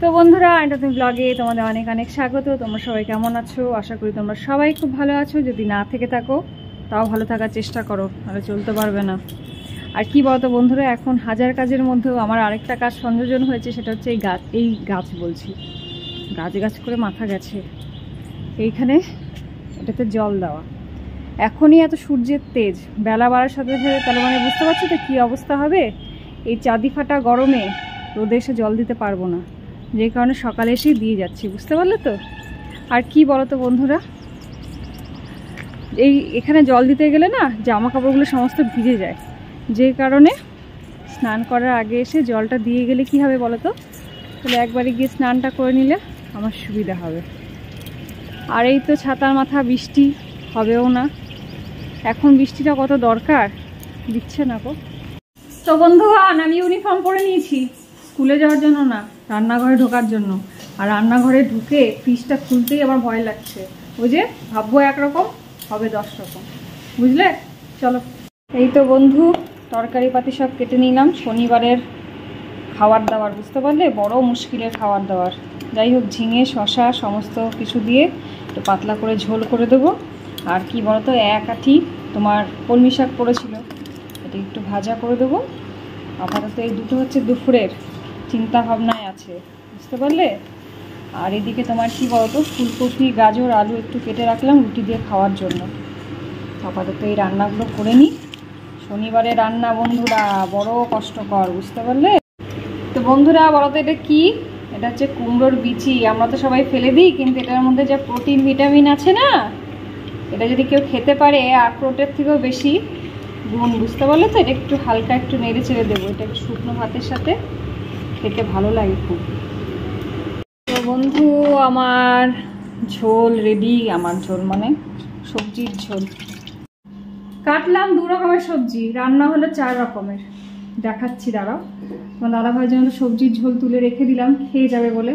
তো বন্ধুরা এন্টারটেইন ব্লগে তোমাদের অনেক অনেক স্বাগত। তোমরা সবাই কেমন আছো? আশা করি তোমরা সবাই খুব ভালো আছো। যদি না থেকে থাকো তাও ভালো থাকার চেষ্টা করো, নাহলে চলতে পারবে না। আর কি বলতো বন্ধুরা, এখন হাজার কাজের মধ্যেও আমার আরেকটা কাজ সংযোজন হয়েছে, সেটা হচ্ছে এই গাছ বলছি, গাছ করে মাথা গেছে। এইখানে এটাতে জল দেওয়া। এখনই এত সূর্যের তেজ, বেলা বাড়ার সাথে সাথে, তাহলে মানে বুঝতে পারছো তো কী অবস্থা হবে। এই চাঁদি ফাটা গরমে রোদে এসে জল দিতে পারবো না, যে কারণে সকালে এসেই দিয়ে যাচ্ছি, বুঝতে পারলে তো। আর কি বলো তো বন্ধুরা, এখানে জল দিতে গেলে না জামা কাপড়গুলো সমস্ত ভিজে যায়, যে কারণে স্নান করার আগে এসে জলটা দিয়ে গেলে কি হবে বলো তো, তাহলে একবারে গিয়ে স্নানটা করে নিলে আমার সুবিধা হবে। আর এই তো ছাতার মাথা, বৃষ্টি হবেও না, এখন বৃষ্টিটা কত দরকার, দিচ্ছে না গো। তো বন্ধুগণ, আমি ইউনিফর্ম পরে নিয়েছি, স্কুলে যাওয়ার জন্য না, রান্নাঘরে ঢোকার জন্য। আর রান্নাঘরে ঢুকে ফ্রিজটা খুলতেই আমার ভয় লাগছে। ওই যে ভাববো একরকম, হবে 10 রকম, বুঝলে। চলো, এই তো বন্ধু তরকারি পাতি সব কেটে নিলাম, শনিবারের খাবার দাবার, বুঝতে পারলে, বড় মুশকিলের খাবার দাবার। যাই হোক, ঝিঙে শশা সমস্ত কিছু দিয়ে একটু পাতলা করে ঝোল করে দেবো। আর কি বলতো, এক আঁটি তোমার কলমি শাক পড়েছিল, এটা একটু ভাজা করে দেবো। আপাতত এই দুটো হচ্ছে দুপুরের চিন্তা ভাবনায় আছে, বুঝতে পারলে। আর এদিকে তোমার কি বলতো, ফুলকপি গাজর আলু একটু কেটে রাখলাম রুটি দিয়ে খাওয়ার জন্য। আপাতত এই রান্নাগুলো করে নিই। শনিবারে রান্না বন্ধুরা বড় কষ্টকর, বুঝতে পারলে। তো বন্ধুরা বলো তো এটা কি? এটা হচ্ছে কুমড়োর বিচি। আমরা তো সবাই ফেলে দিই, কিন্তু এটার মধ্যে যা প্রোটিন ভিটামিন আছে না, এটা যদি কেউ খেতে পারে আখরোটের থেকেও বেশি গুণ, বুঝতে পারলে তো। এটা একটু হালকা একটু নেড়ে চেড়ে দেবো, এটা একটু শুকনো ভাতের সাথে খেতে ভালো লাগে খুব। তো বন্ধু আমার ঝোল রেডি, আমার ঝোল মানে সবজির ঝোল। কাটলাম 2 রকমের সবজি, রান্না হলো 4 রকমের, দেখাচ্ছি দাঁড়াও। আমার দাদাভাইয়ের জন্য সবজির ঝোল তুলে রেখে দিলাম, খেয়ে যাবে বলে।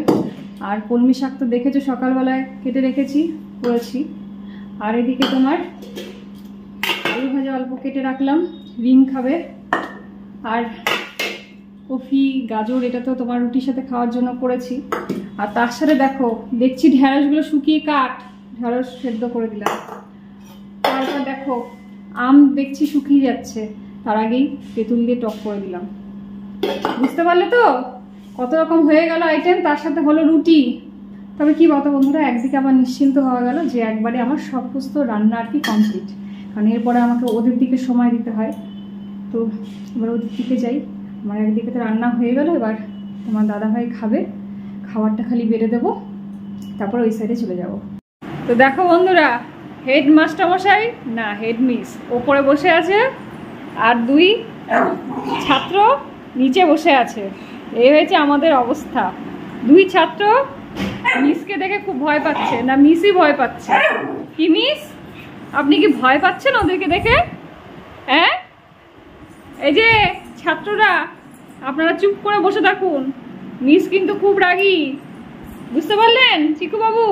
আর কলমি শাক তো দেখেছো সকালবেলায় কেটে রেখেছি, করেছি। আর এদিকে তোমার আলু ভাজা অল্প কেটে রাখলাম, রিং খাবে। আর কফি গাজর, এটা তো তোমার রুটির সাথে খাওয়ার জন্য করেছি। আর তার সাথে দেখছি ঢেঁড়সগুলো শুকিয়ে ঢেঁড়স সেদ্ধ করে দিলাম। তারপর দেখো আম দেখছি শুকিয়ে যাচ্ছে, তার আগেই তেঁতুল দিয়ে টক করে দিলাম, বুঝতে পারলে তো। কত রকম হয়ে গেল আইটেম, তার সাথে হলো রুটি। তবে কি বলতো বন্ধুরা, একদিকে আমার নিশ্চিন্ত হওয়া গেল যে একবারে আমার সমস্ত রান্না আর কি কমপ্লিট। কারণ এরপরে আমাকে ওদের দিকে সময় দিতে হয়, তো এবার ওদের দিকে যাই। আমার একদিকে তো রান্না হয়ে গেল, এবার তোমার দাদাভাই খাবে, খাবারটা খালি বেড়ে দেবো, তারপর ওই সাইডে চলে যাব। তো দেখো বন্ধুরা, হেড মাস্টার মশাই না হেড মিস ওপরে বসে আছে, আর 2 ছাত্র নিচে বসে আছে। এই হয়েছে আমাদের অবস্থা। 2 ছাত্র মিসকে দেখে খুব ভয় পাচ্ছে, না মিসই ভয় পাচ্ছে। কি মিস, আপনি কি ভয় পাচ্ছেন ওদেরকে দেখে? হ্যাঁ, এই যে ছাত্ররা আপনারা চুপ করে বসে থাকুন, মিস কিন্তু খুব রাগী, বুঝতে পারলেন চিকু বাবু?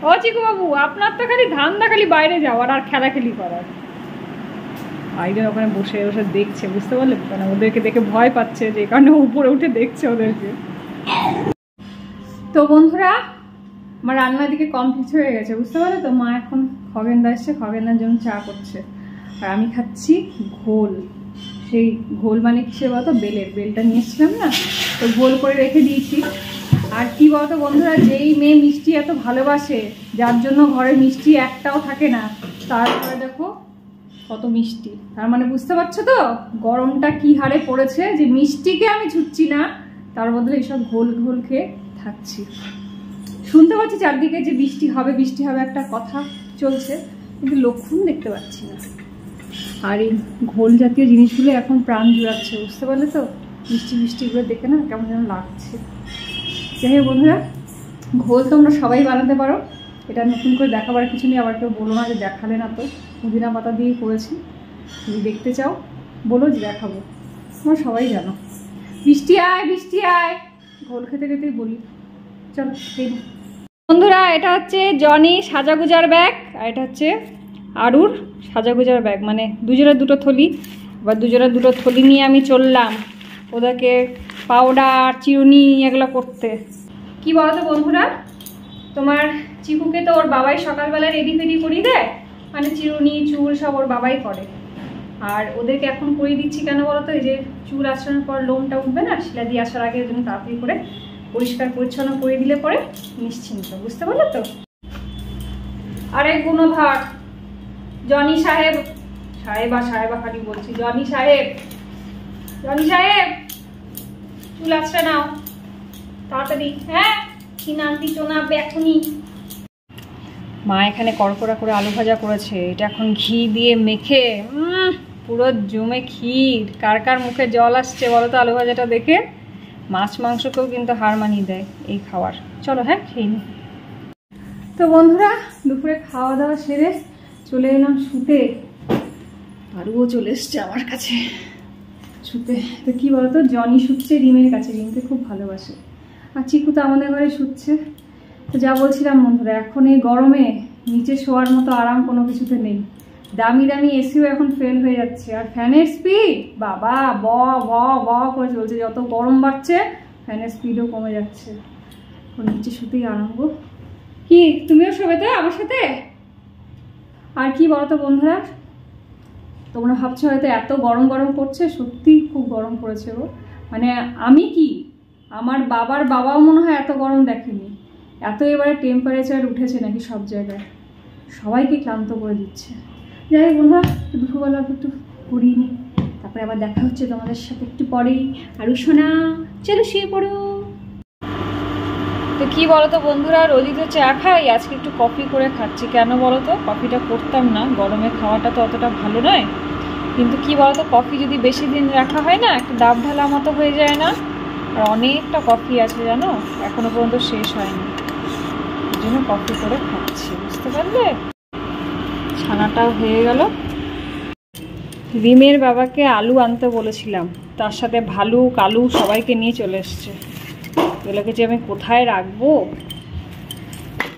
ও চিকু বাবু, আপনার তো খালি ধান্দা খালি বাইরে যাওয়ার আর খেলাখেলি করার। বাইরে ওখানে বসে বসে দেখছে, বুঝতে পারলে, মানে ওদেরকে দেখে ভয় পাচ্ছে, যে কারণে উপরে উঠে দেখছে ওদেরকে। তো বন্ধুরা আমার রান্নার দিকে কমপ্লিট হয়ে গেছে, বুঝতে পারলে তো। মা এখন খগেনদা এসছে, খগেনদার জন্য চা করছে, আর আমি খাচ্ছি ঘোল। সেই ঘোল মানে কিসের বলতো, বেলটা নিয়ে এসছিলাম না, তো ঘোল করে রেখে দিয়েছি। আর কি বলতো বন্ধুরা, যেই মেয়ে মিষ্টি এত ভালোবাসে, যার জন্য ঘরে মিষ্টি একটাও থাকে না, তারপরে দেখো কত মিষ্টি। তার মানে বুঝতে পারছো তো গরমটা কি হারে পড়েছে, যে মিষ্টিকে আমি ছুটছি না, তার বদলে এইসব ঘোল খেয়ে থাকছি। শুনতে পাচ্ছি চারদিকে যে বৃষ্টি হবে একটা কথা চলছে, কিন্তু লক্ষণ দেখতে পাচ্ছি না। আর এই ঘোল জাতীয় জিনিসগুলো এখন প্রাণ জুড়াচ্ছে, বুঝতে পারলে তো। বৃষ্টিগুলো দেখে না কেমন যেন লাগছে। যাই হোক বন্ধুরা, ঘোল তোমরা সবাই বানাতে পারো, এটা নতুন করে দেখাবার কিছু নেই। আবার কেউ বলো না যে দেখালে না, তো পুদিনা পাতা দিয়েই করেছি। যদি দেখতে চাও বলো যে দেখাবো, তোমরা সবাই জানো। বৃষ্টি আয় ঘোল খেতে খেতেই বলি। চলো বন্ধুরা, এটা হচ্ছে জনি সাজাগুজার ব্যাগ, আর এটা হচ্ছে আরুর সাজাগুজার ব্যাগ, মানে দুজনের 2টো থলি। এবার দুজনের 2টো থলি নিয়ে আমি চললাম ওদেরকে পাউডার চিরুনি এগুলো করতে। কি বলতো বন্ধুরা, তোমার চিকুকে তো ওর বাবাই সকালবেলা রেডি ফেডি করিয়ে দেয়, মানে চিরুনি চুল সব ওর বাবাই করে। আর ওদেরকে এখন করিয়ে দিচ্ছি কেন বলতো, এই যে চুল আসানোর পর লোমটা উঠবে না, শিলা দিয়ে আসার আগে ওই জন্য তাড়াতাড়ি করে পরিষ্কার পরিচ্ছন্ন করে দিলে পরে নিশ্চিন্ত, বুঝতে পারলে তো। আরেক গুণধর জনি সাহেব, সাহেবা খালি বলছি, জনি সাহেব চুল আছড়ে নাও তাড়াতাড়ি। হ্যাঁ কি নানটি চোনাবে এখনই। মা এখানে কড়কড়া করে আলু ভাজা করেছে, এটা এখন ঘি দিয়ে মেখে পুরো জমে ক্ষীর। কার কার মুখে জল আসছে বলো তো আলু ভাজাটা দেখে। মাছ মাংসকেও কিন্তু হার মানিয়ে দেয় এই খাবার। চলো হ্যাঁ খেয়ে নি। তো বন্ধুরা দুপুরে খাওয়া দাওয়া সেরে চলে এলাম শুতে। আরুও চলে এসছে আমার কাছে শুতে। তো কি বলতো, জনি শুচ্ছে রিমের কাছে, রিমকে খুব ভালোবাসে, আর চিকু তো আমাদের ঘরে শুচ্ছে। তো যা বলছিলাম বন্ধুরা, এখন এই গরমে নিচে শোয়ার মতো আরাম কোনো কিছুতে নেই। দামি দামি এসিও এখন ফেল হয়ে যাচ্ছে, আর ফ্যানের স্পিড বাবা ব ব ব করে চলছে। যত গরম বাড়ছে ফ্যানের স্পিডও কমে যাচ্ছে। নিচে শুতেই আরাম গো। কি তুমিও শোবে তো আমার সাথে? আর কি বলতো বন্ধুরা, তোমরা ভাবছো হয়তো এত গরম গরম করছে, সত্যি খুব গরম পড়েছে গো। মানে আমি কি, আমার বাবার বাবাও মনে হয় এত গরম দেখেনি। এত এবারে টেম্পারেচার উঠেছে নাকি সব জায়গায়, সবাইকে ক্লান্ত করে দিচ্ছে। যাই হোক বন্ধুরা, দুপুরবেলা একটু ঘুরিয়ে নিই, তারপরে আবার দেখা হচ্ছে তোমাদের সাথে একটু পরেই। আর শোনা চলো শুয়ে পড়ো। তো কি বলতো বন্ধুরা, রোজই তো চা খাই, আজকে একটু কফি করে খাচ্ছি। কেন বলতো, কফিটা করতাম না, গরমে খাওয়াটা তো অতটা ভালো নয়, কিন্তু কি বলতো কফি যদি বেশি দিন রাখা হয় না, একটু ডাব ঢালা মতো হয়ে যায় না। আর অনেকটা কফি আছে জানো, এখনো পর্যন্ত শেষ হয়নি, এই জন্য কফি করে খাচ্ছি, বুঝতে পারলে। ছানাটাও হয়ে গেল। রিমের বাবাকে আলু আনতে বলেছিলাম, তার সাথে ভালুক আলু সবাইকে নিয়ে চলে এসছে। এগুলোকে যে আমি কোথায় রাখবো,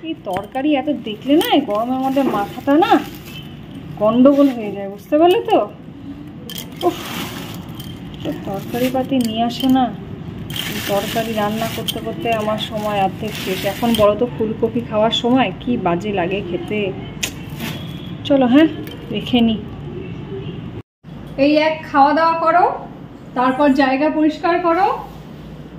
এই তরকারি এত দেখলে না এই গরমের মধ্যে মাথাটা না গন্ডগোল হয়ে যায়, বুঝতে পারলে তো। উফ, তরকারি পাতি নিয়ে আসে না, তরকারি রান্না করতে করতে আমার সময় অর্ধেক শেষ। এখন বলো তো ফুলকপি খাওয়ার সময় কি বাজে লাগে খেতে। চলো হ্যাঁ রেখে নি। এই এক খাওয়া দাওয়া করো, তারপর জায়গা পরিষ্কার করো,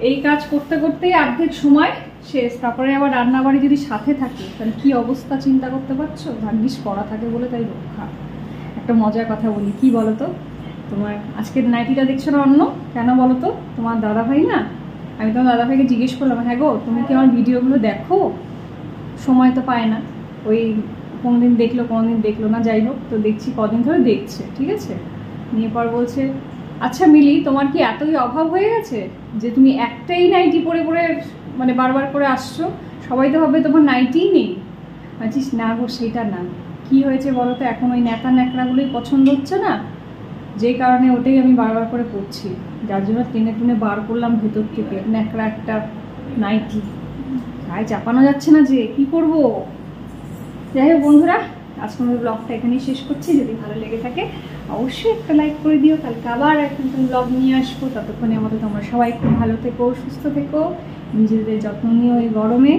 এই কাজ করতে করতেই অর্ধেক সময় শেষ। তারপরে আবার রান্নাবাড়ি যদি সাথে থাকে তাহলে কি অবস্থা চিন্তা করতে পারছো। ভাগ্যিস করা থাকে বলে তাই রক্ষা। একটা মজার কথা বলি, কি বলো তো, তোমার আজকের নাইটিটা দেখছো না অন্য, কেন বলো তো, তোমার দাদাভাই না, আমি তোমার দাদাভাইকে জিজ্ঞেস করলাম, হ্যাঁ গো তুমি কি আমার ভিডিওগুলো দেখো? সময় তো পায় না, ওই কোনোদিন দেখলো কোনোদিন দেখলো না, যাই হোক তো দেখছি কদিন ধরে দেখছে, ঠিক আছে। নিয়ে পর বলছে, আচ্ছা মিলি তোমার কি এতই অভাব হয়ে গেছে যে তুমি একটাই নাইটি পরে পরে মানে বারবার করে আসছো? সবাই তো ভাবে তোমার নাইটিই নেই। বলছিস না গো সেটা না, কি হয়েছে বলো তো, এখন ওই ন্যাকা ন্যাকড়াগুলোই পছন্দ হচ্ছে না, যেই কারণে ওটাই আমি বারবার করে পরছি, যার জন্য টেনে টুনে বার করলাম ভেতর থেকে ন্যাকড়া একটা নাইটি। গায়ে চাপানো যাচ্ছে না যে, কি করব। যাই হোক বন্ধুরা, আজকে আমি ব্লগটা এখানেই শেষ করছি। যদি ভালো লেগে থাকে অবশ্যই একটা লাইক করে দিও। কালকে আবার একটা নতুন ব্লগ নিয়ে আসবো। ততক্ষণে আমাদের তোমরা সবাই খুব ভালো থেকো, সুস্থ থেকো, নিজেদের যত্ন নিও এই গরমে,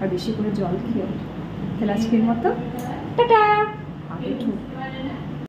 আর বেশি করে জল খেও। তাহলে আজকের মতো টাটা।